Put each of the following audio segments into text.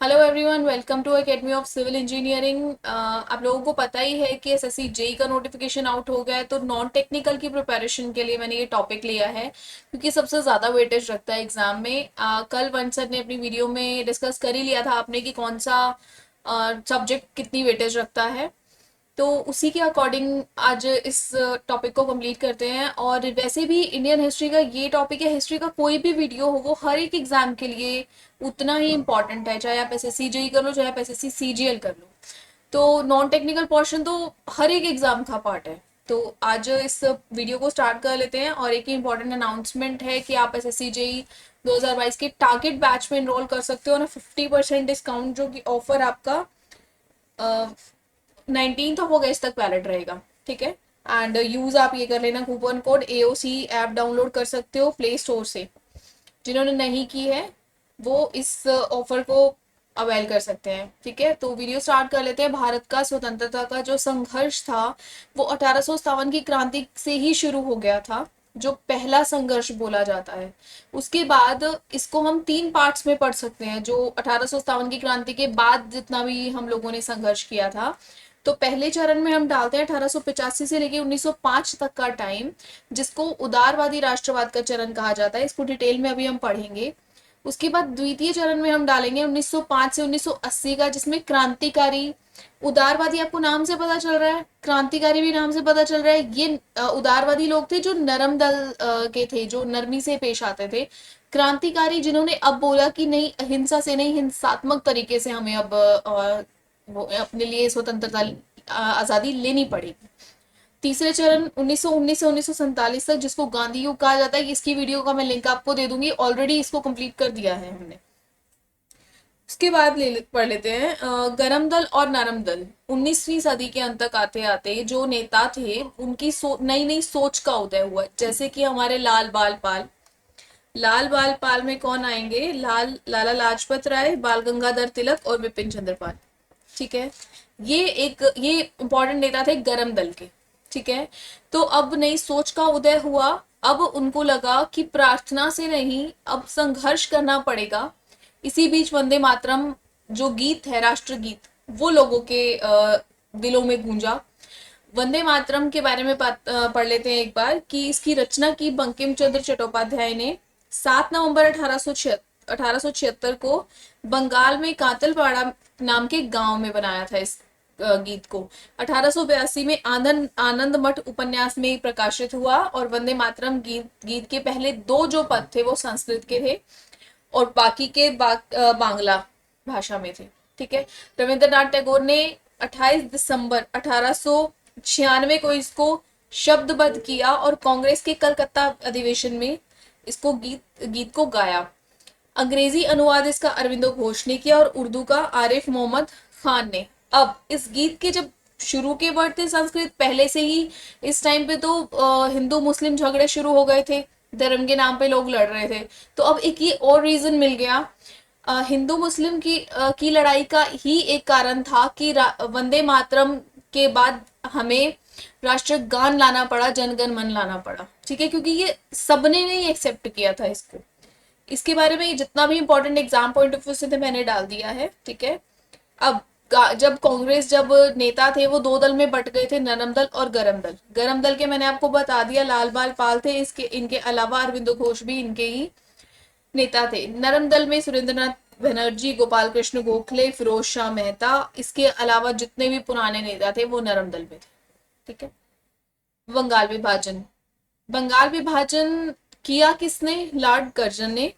Hello everyone, welcome to academy of civil engineering. आप लोगों को पता ही है कि एसएससी जेई का नोटिफिकेशन आउट हो गया है, तो नॉन टेक्निकल की प्रिपरेशन के लिए मैंने ये टॉपिक लिया है क्योंकि सबसे ज़्यादा वेटेज रखता है एग्जाम में। कल वन सर ने अपनी वीडियो में डिस्कस कर ही लिया था आपने कि कौन सा सब्जेक्ट कितनी वेटेज रखता है, तो उसी के अकॉर्डिंग आज इस टॉपिक को कंप्लीट करते हैं। और वैसे भी इंडियन हिस्ट्री का ये टॉपिक है, हिस्ट्री का कोई भी वीडियो हो वो हर एक एग्जाम के लिए उतना ही इम्पॉर्टेंट है, चाहे आप एसएससी जेई कर लो चाहे आप एसएससी सीजीएल कर लो। तो नॉन टेक्निकल पोर्शन तो हर एक एग्जाम का पार्ट है। तो आज इस वीडियो को स्टार्ट कर लेते हैं। और एक इम्पॉर्टेंट अनाउंसमेंट है कि आप एसएससी जेई 2022 के टारगेट बैच में इनरोल कर सकते हो ना, 50% डिस्काउंट जो कि ऑफर आपका 19 अगस्त तक वैलिड रहेगा। ठीक है। एंड यूज आप ये कर लेना, coupon code AOC app download कर सकते हो प्ले स्टोर से। जिन्होंने नहीं की है वो इस ऑफर को अवेल कर सकते हैं। ठीक है, तो वीडियो स्टार्ट कर लेते हैं। भारत का स्वतंत्रता का जो संघर्ष था वो 1857 की क्रांति से ही शुरू हो गया था, जो पहला संघर्ष बोला जाता है। उसके बाद इसको हम तीन पार्ट्स में पढ़ सकते हैं, जो 1857 की क्रांति के बाद जितना भी हम लोगों ने संघर्ष किया था। तो पहले चरण में हम डालते हैं 1885 से लेके 1905 तक का टाइम, जिसको उदारवादी राष्ट्रवाद का चरण कहा जाता है। इसको डिटेल में अभी हम पढ़ेंगे। उसके बाद द्वितीय चरण में हम डालेंगे 1905 से 1980 का, जिसमें क्रांतिकारी, उदारवादी आपको नाम से पता चल रहा है, क्रांतिकारी भी नाम से पता चल रहा है। ये उदारवादी लोग थे जो नरम दल के थे, जो नरमी से पेश आते थे। क्रांतिकारी जिन्होंने अब बोला कि नहीं, हिंसा से नहीं, हिंसात्मक तरीके से हमें अब वो अपने लिए स्वतंत्रता आजादी लेनी पड़ेगी। तीसरे चरण 1919 से 1947 तक, जिसको गांधी युग कहा जाता है। इसकी वीडियो का मैं लिंक आपको दे दूंगी, ऑलरेडी इसको कंप्लीट कर दिया है हमने। उसके बाद पढ़ लेते हैं गरम दल और नरम दल। 19वीं सदी के अंत तक आते आते जो नेता थे उनकी नई नई सोच का उदय हुआ, जैसे कि हमारे लाल बाल पाल। लाल बाल पाल में कौन आएंगे? लाला लाजपत राय, बाल गंगाधर तिलक और विपिन चंद्र पाल। ठीक है, ये इंपॉर्टेंट नेता थे गरम दल के। ठीक है, तो अब नई सोच का उदय हुआ। अब उनको लगा कि प्रार्थना से नहीं, अब संघर्ष करना पड़ेगा। इसी बीच वंदे मातरम जो गीत है, राष्ट्रगीत, वो लोगों के दिलों में गूंजा। वंदे मातरम के बारे में पढ़ लेते हैं एक बार कि इसकी रचना की बंकिम चंद्र चट्टोपाध्याय ने 7 नवंबर 1876 को बंगाल में कातलपाड़ा नाम के गांव में बनाया था इस गीत को। 1882 में आनंद मठ उपन्यास में प्रकाशित हुआ। और वंदे मातरम गीत के पहले दो जो पद थे वो संस्कृत के थे और बाकी के बांग्ला भाषा में थे। ठीक है, रविंद्रनाथ टैगोर ने 28 दिसंबर 1896 को इसको शब्दबद्ध किया और कांग्रेस के कलकत्ता अधिवेशन में इसको गीत को गाया। अंग्रेजी अनुवाद इसका अरविंदो घोष ने किया और उर्दू का आरिफ मोहम्मद खान ने। अब इस गीत के जब शुरू के वर्ड थे संस्कृत, पहले से ही इस टाइम पे तो हिंदू मुस्लिम झगड़े शुरू हो गए थे, धर्म के नाम पे लोग लड़ रहे थे। तो अब एक ये और रीजन मिल गया। हिंदू मुस्लिम की लड़ाई का ही एक कारण था कि वंदे मातरम के बाद हमें राष्ट्रगान लाना पड़ा, जनगण मन लाना पड़ा। ठीक है, क्योंकि ये सबने नहीं एक्सेप्ट किया था इसको। इसके बारे में जितना भी important exam point of view से थे मैंने डाल दिया है। ठीक है, अब जब नेता थे वो दो दल में बट गए थे, नरम दल और गरम दल। गरम दल के मैंने आपको बता दिया, लाल बाल पाल थे, इसके इनके अलावा अरविंदो घोष भी इनके ही नेता थे। नरम दल में सुरेंद्रनाथ बनर्जी, गोपाल कृष्ण गोखले, फिरोज शाह मेहता, इसके अलावा जितने भी पुराने नेता थे वो नरम दल में थे। ठीक है, बंगाल विभाजन। बंगाल विभाजन किया किसने? लॉर्ड कर्जन ने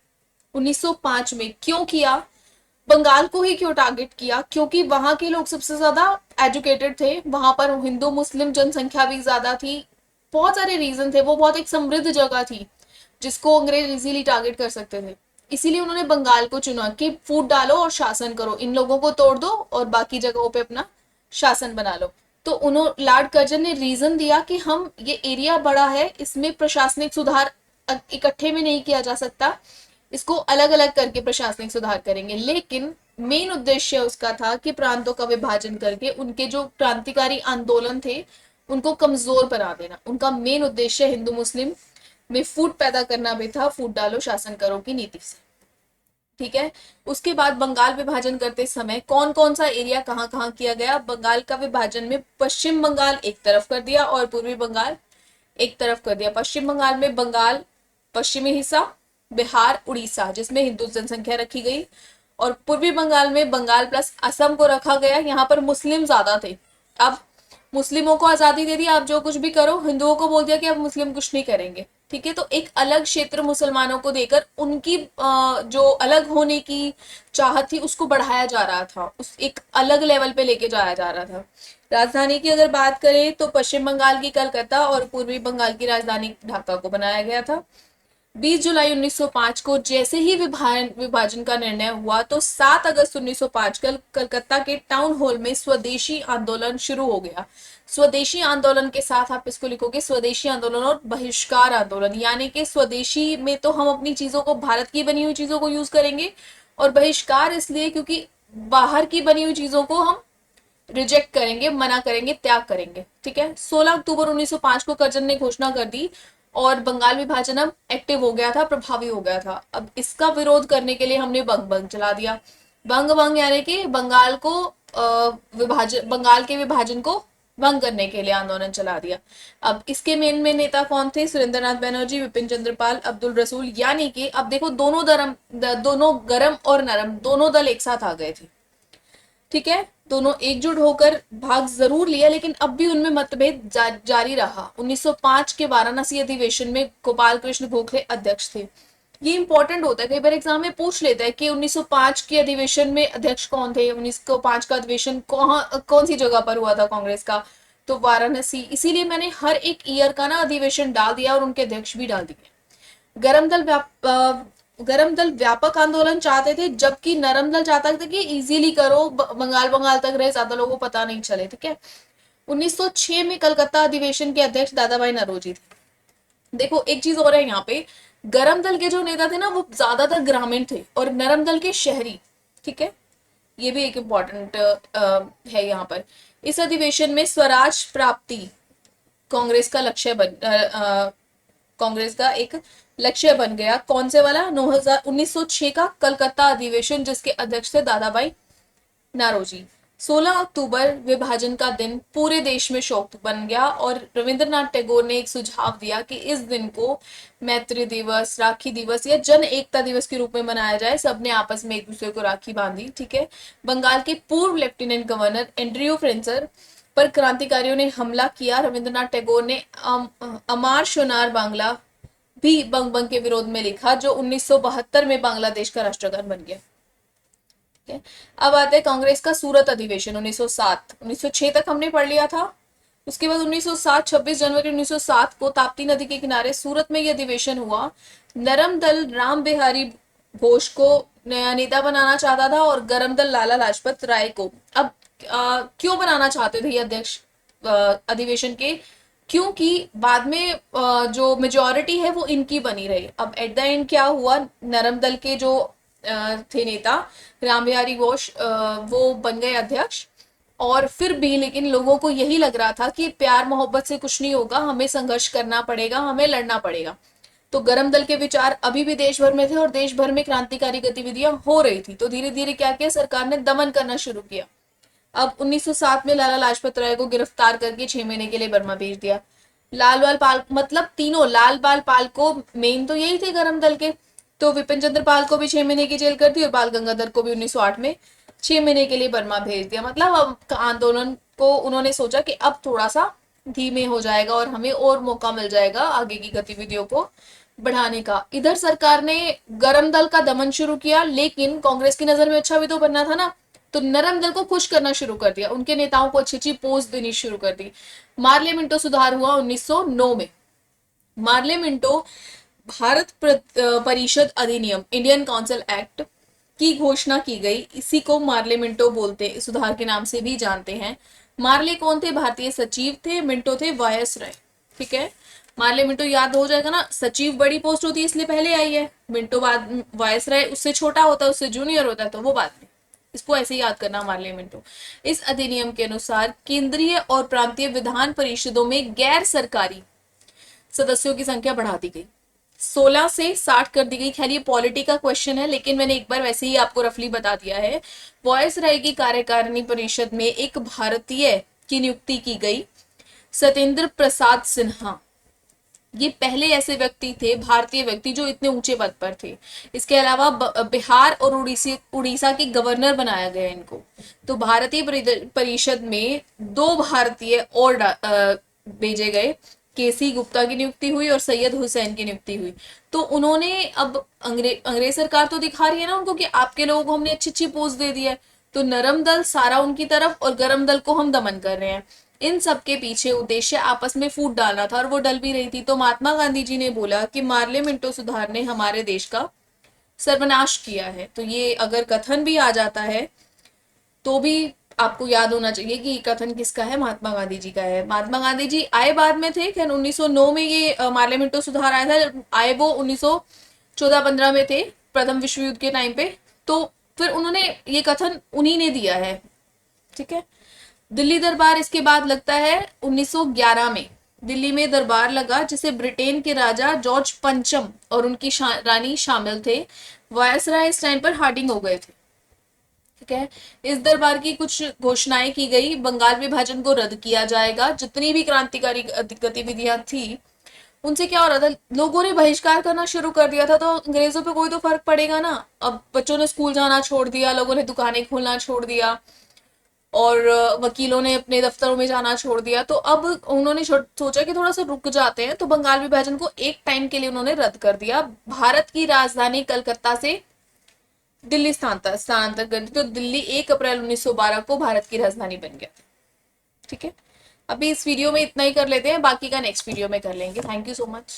1905 में। क्यों किया? बंगाल को ही क्यों टारगेट किया? क्योंकि वहां के लोग सबसे ज्यादा एजुकेटेड थे, वहां पर हिंदू मुस्लिम जनसंख्या भी ज्यादा थी। बहुत सारे रीजन थे, वो बहुत एक समृद्ध जगह थी जिसको अंग्रेज इजीली टारगेट कर सकते थे। इसीलिए उन्होंने बंगाल को चुना कि फूट डालो और शासन करो, इन लोगों को तोड़ दो और बाकी जगहों पे अपना शासन बना लो। तो उन्होंने, लॉर्ड कर्जन ने रीजन दिया कि हम ये एरिया बड़ा है, इसमें प्रशासनिक सुधार इकट्ठे में नहीं किया जा सकता, इसको अलग अलग करके प्रशासनिक सुधार करेंगे। लेकिन मेन उद्देश्य उसका था कि प्रांतों का विभाजन करके उनके जो क्रांतिकारी आंदोलन थे उनको कमजोर बना देना। उनका मेन उद्देश्य हिंदू मुस्लिम में फूट पैदा करना भी था, फूट डालो शासन करो की नीति से। ठीक है। उसके बाद बंगाल विभाजन करते समय कौन कौन सा एरिया कहाँ कहाँ किया गया? बंगाल का विभाजन में पश्चिम बंगाल एक तरफ कर दिया और पूर्वी बंगाल एक तरफ कर दिया। पश्चिम बंगाल में बंगाल पश्चिमी हिस्सा, बिहार, उड़ीसा जिसमें हिंदू जनसंख्या रखी गई, और पूर्वी बंगाल में बंगाल प्लस असम को रखा गया। यहाँ पर मुस्लिम ज्यादा थे। अब मुस्लिमों को आजादी दे दी, आप जो कुछ भी करो, हिंदुओं को बोल दिया कि अब मुस्लिम कुछ नहीं करेंगे। ठीक है, तो एक अलग क्षेत्र मुसलमानों को देकर उनकी जो अलग होने की चाहत थी उसको बढ़ाया जा रहा था, उस एक अलग लेवल पे लेके जाया जा रहा था। राजधानी की अगर बात करें तो पश्चिम बंगाल की कलकत्ता और पूर्वी बंगाल की राजधानी ढाका को बनाया गया था। 20 जुलाई 1905 को जैसे ही विभाजन का निर्णय हुआ तो 7 अगस्त 1905 कलकत्ता के टाउन हॉल में स्वदेशी आंदोलन शुरू हो गया। स्वदेशी आंदोलन के साथ आप इसको लिखोगे स्वदेशी आंदोलन और बहिष्कार आंदोलन, यानी कि स्वदेशी में तो हम अपनी चीजों को, भारत की बनी हुई चीजों को यूज करेंगे, और बहिष्कार इसलिए क्योंकि बाहर की बनी हुई चीजों को हम रिजेक्ट करेंगे, मना करेंगे, त्याग करेंगे। ठीक है, 16 अक्टूबर 1905 को कर्जन ने घोषणा कर दी और बंगाल विभाजन अब एक्टिव हो गया था, प्रभावी हो गया था। अब इसका विरोध करने के लिए हमने बंग बंग चला दिया। बंग बंग यानी कि बंगाल को विभाजन, बंगाल के विभाजन को भंग करने के लिए आंदोलन चला दिया। अब इसके मेन नेता कौन थे? सुरेंद्रनाथ बनर्जी, विपिन चंद्र पाल, अब्दुल रसूल, यानी कि अब देखो दोनों गरम और नरम दोनों दल एक साथ आ गए थे। ठीक है, दोनों एकजुट होकर भाग जरूर लिया, लेकिन अब भी उनमें मतभेद जारी रहा। 1905 के वाराणसी अधिवेशन में गोपाल कृष्ण गोखले अध्यक्ष थे। ये इंपॉर्टेंट होता है, कई बार एग्जाम में पूछ लेता है कि 1905 के अधिवेशन में अध्यक्ष कौन थे, 1905 का अधिवेशन कौन सी जगह पर हुआ था कांग्रेस का? तो वाराणसी। इसीलिए मैंने हर एक ईयर का ना अधिवेशन डाल दिया और उनके अध्यक्ष भी डाल दिए। गरम दल व्यापक आंदोलन चाहते थे, जबकि नरम दल चाहता था कि इजीली करो, बंगाल तक रहे, ज्यादा लोगों को पता नहीं चले। ठीक है, 1906 में कलकत्ता अधिवेशन के अध्यक्ष दादा भाई नौरोजी थे। देखो एक चीज और है यहाँ पे, गरम दल के जो नेता थे ना वो ज्यादातर ग्रामीण थे और नरम दल के शहरी। ठीक है, ये भी एक इम्पोर्टेंट है यहाँ पर। इस अधिवेशन में स्वराज प्राप्ति कांग्रेस का लक्ष्य कांग्रेस का एक लक्ष्य बन गया। कौन से वाला? 1906 का कलकत्ता अधिवेशन, जिसके अध्यक्ष थे दादा भाई नौरोजी। 16 अक्टूबर विभाजन का दिन पूरे देश में शोक बन गया और रविंद्रनाथ टैगोर ने एक सुझाव दिया कि इस दिन को मैत्री दिवस, राखी दिवस या जन एकता दिवस के रूप में मनाया जाए। सबने आपस में एक दूसरे को राखी बांधी। ठीक है, बंगाल के पूर्व लेफ्टिनेंट गवर्नर एंड्रयू फ्रेंसर पर क्रांतिकारियों ने हमला किया। रविंद्रनाथ टैगोर ने अमार शोनार बांग्ला भी बंग बंग के विरोध में लिखा, जो 1972 में बांग्लादेश का राष्ट्रगान बन गया। अब आते हैं कांग्रेस का सूरत अधिवेशन 1907। 1906 तक हमने पढ़ लिया था। उसके बाद 1907 26 जनवरी 1907 को ताप्ती नदी के किनारे सूरत में यह अधिवेशन हुआ। नरम दल राम बिहारी घोष को नया नेता बनाना चाहता था और गरम दल लाला लाजपत राय को। अब क्यों बनाना चाहते थे ये अध्यक्ष अधिवेशन के? क्योंकि बाद में जो मेजोरिटी है वो इनकी बनी रही। अब एट द एंड क्या हुआ, नरम दल के जो थे नेता राम बिहारी घोष, वो बन गए अध्यक्ष। और फिर भी लेकिन लोगों को यही लग रहा था कि प्यार मोहब्बत से कुछ नहीं होगा, हमें संघर्ष करना पड़ेगा, हमें लड़ना पड़ेगा। तो गरम दल के विचार अभी भी देश भर में थे और देश भर में क्रांतिकारी गतिविधियां हो रही थी। तो धीरे धीरे क्या किया, सरकार ने दमन करना शुरू किया। अब 1907 में लाला लाजपत राय को गिरफ्तार करके 6 महीने के लिए बर्मा भेज दिया। लाल बाल पाल, मतलब तीनों लाल बाल पाल को मेन तो यही थे गरम दल के, तो विपिन चंद्र पाल को भी 6 महीने की जेल कर दी और बाल गंगाधर को भी 1908 में 6 महीने के लिए बर्मा भेज दिया। मतलब अब आंदोलन को उन्होंने सोचा कि अब थोड़ा सा धीमे हो जाएगा और हमें और मौका मिल जाएगा आगे की गतिविधियों को बढ़ाने का। इधर सरकार ने गरम दल का दमन शुरू किया, लेकिन कांग्रेस की नजर में अच्छा भी तो बनना था ना, तो नरम दल को खुश करना शुरू कर दिया, उनके नेताओं को अच्छी अच्छी पोस्ट देनी शुरू कर दी। मार्ले मिंटो सुधार हुआ 1909 में। मार्ले मिंटो भारत परिषद अधिनियम, इंडियन काउंसिल एक्ट की घोषणा की गई। इसी को मार्ले मिंटो बोलते, सुधार के नाम से भी जानते हैं। मार्ले कौन थे? भारतीय सचिव थे। मिंटो थे वायसराय। ठीक है, मार्ले मिंटो याद हो जाएगा ना, सचिव बड़ी पोस्ट होती है इसलिए पहले आई है, मिंटो बाद, वायसराय उससे छोटा होता है, उससे जूनियर होता है, तो वो बाद में। इसको ऐसे ही याद करना, मार्ले मिंटो। इस अधिनियम के अनुसार केंद्रीय और प्रांतीय विधान परिषदों में गैर सरकारी सदस्यों की संख्या बढ़ा दी गई। 16 से 60 कर दी गई। खैर ये पॉलिटी का क्वेश्चन है, लेकिन मैंने एक बार वैसे ही आपको रफली बता दिया है। वॉयसराय की कार्यकारिणी परिषद में एक भारतीय की नियुक्ति की गई, सत्येंद्र प्रसाद सिन्हा। ये पहले ऐसे व्यक्ति थे, भारतीय व्यक्ति, जो इतने ऊंचे पद पर थे। इसके अलावा बिहार और उड़ीसा के गवर्नर बनाया गया इनको। तो भारतीय परिषद में 2 भारतीय और भेजे गए। केसी गुप्ता की नियुक्ति हुई और सैयद हुसैन की नियुक्ति हुई। तो उन्होंने अब अंग्रेज सरकार तो दिखा रही है ना उनको कि आपके लोगों को हमने अच्छी अच्छी पोस्ट दे दी है, तो नरम दल सारा उनकी तरफ और गरम दल को हम दमन कर रहे हैं। इन सब के पीछे उद्देश्य आपस में फूट डालना था, और वो डल भी रही थी। तो महात्मा गांधी जी ने बोला कि मार्ले मिंटो सुधार ने हमारे देश का सर्वनाश किया है। तो ये अगर कथन भी आ जाता है तो भी आपको याद होना चाहिए कि ये कथन किसका है, महात्मा गांधी जी का है। महात्मा गांधी जी आए बाद में थे, खैर 1909 में ये मार्ले मिंटो सुधार आया था। आए वो 1914-15 में थे, प्रथम विश्व युद्ध के टाइम पे। तो फिर उन्होंने ये कथन उन्हीं ने दिया है, ठीक है। दिल्ली दरबार इसके बाद लगता है 1911 में। दिल्ली में दरबार लगा जिसे ब्रिटेन के राजा जॉर्ज पंचम और उनकी रानी शामिल थे। वायसराय इस टाइम पर हार्डिंग हो गए थे, ठीक है। इस दरबार की कुछ घोषणाएं की गई। बंगाल विभाजन को रद्द किया जाएगा। जितनी भी क्रांतिकारी गतिविधियां थी उनसे क्या हो रहा था, लोगों ने बहिष्कार करना शुरू कर दिया था। तो अंग्रेजों पे कोई तो फर्क पड़ेगा ना। अब बच्चों ने स्कूल जाना छोड़ दिया, लोगों ने दुकानें खोलना छोड़ दिया, और वकीलों ने अपने दफ्तरों में जाना छोड़ दिया। तो अब उन्होंने सोचा कि थोड़ा सा रुक जाते हैं। तो बंगाल विभाजन को एक टाइम के लिए उन्होंने रद्द कर दिया। भारत की राजधानी कलकत्ता से दिल्ली स्थानांतरित कर दी। तो दिल्ली 1 अप्रैल 1912 को भारत की राजधानी बन गया, ठीक है। अभी इस वीडियो में इतना ही कर लेते हैं, बाकी का नेक्स्ट वीडियो में कर लेंगे। Thank you so much.